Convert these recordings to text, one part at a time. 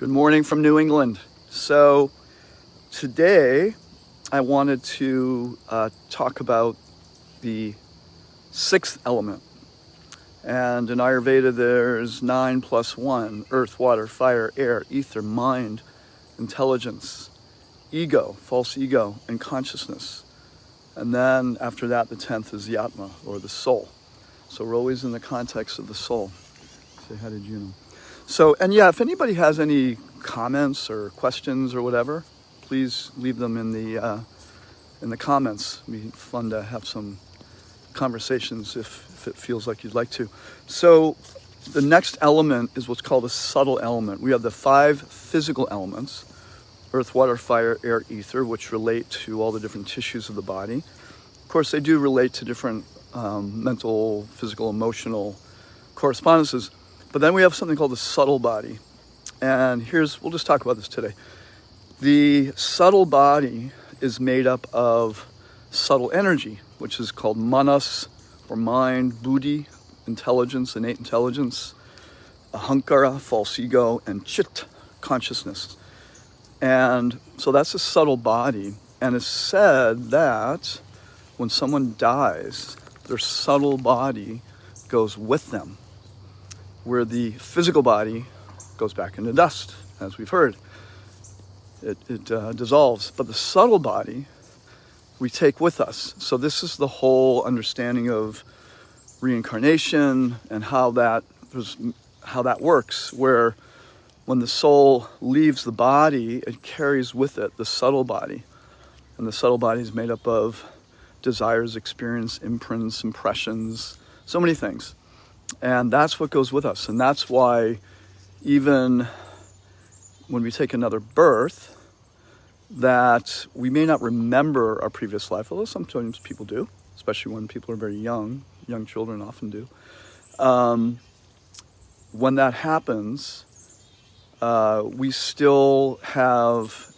Good morning from New England. So today I wanted to talk about the sixth element. And in Ayurveda there's 9 plus 1: earth, water, fire, air, ether, mind, intelligence, ego, false ego, and consciousness. And then after that, the 10th is the Atma, or the soul. So we're always in the context of the soul. Say hi to Juno. So, and yeah, if anybody has any comments or questions or whatever, please leave them in the comments. It'd be fun to have some conversations if it feels like you'd like to. So the next element is what's called a subtle element. We have the 5 physical elements: earth, water, fire, air, ether, which relate to all the different tissues of the body. Of course, they do relate to different mental, physical, emotional correspondences. But then we have something called the subtle body. And we'll just talk about this today. The subtle body is made up of subtle energy, which is called manas, or mind, buddhi, intelligence, innate intelligence, ahankara, false ego, and chit, consciousness. And so that's a subtle body. And it's said that when someone dies, their subtle body goes with them, where the physical body goes back into dust, as we've heard. It dissolves. But the subtle body we take with us. So this is the whole understanding of reincarnation and how that works, where when the soul leaves the body, it carries with it the subtle body. And the subtle body is made up of desires, experience, imprints, impressions, so many things. And that's what goes with us. And that's why even when we take another birth, that we may not remember our previous life, although sometimes people do, especially when people are very young. Young children often do. When that happens, we still have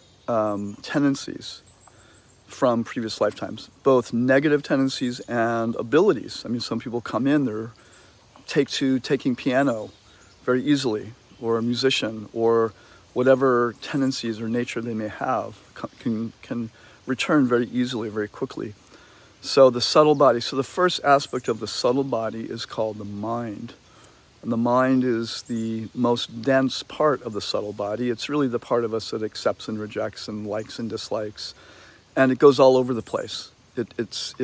tendencies from previous lifetimes, both negative tendencies and abilities. I mean, some people come in, they're taking piano very easily, or a musician, or whatever tendencies or nature they may have can return very easily, very quickly. So the subtle body. So the first aspect of the subtle body is called the mind. And the mind is the most dense part of the subtle body. It's really the part of us that accepts and rejects and likes and dislikes. And it goes all over the place. It's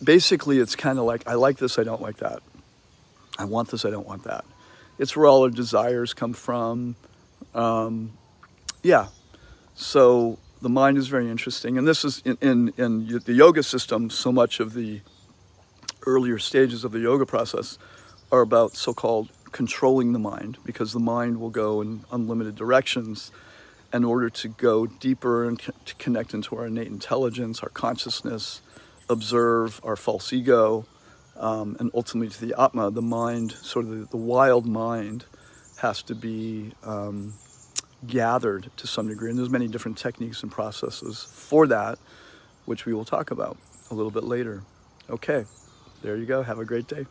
basically, it's kind of like, I like this, I don't like that. I want this, I don't want that. It's where all our desires come from. So the mind is very interesting. And this is in the yoga system, so much of the earlier stages of the yoga process are about so-called controlling the mind, because the mind will go in unlimited directions in order to go deeper and to connect into our innate intelligence, our consciousness, observe our false ego, and ultimately to the Atma. The mind, sort of the wild mind, has to be gathered to some degree. And there's many different techniques and processes for that, which we will talk about a little bit later. Okay, there you go. Have a great day.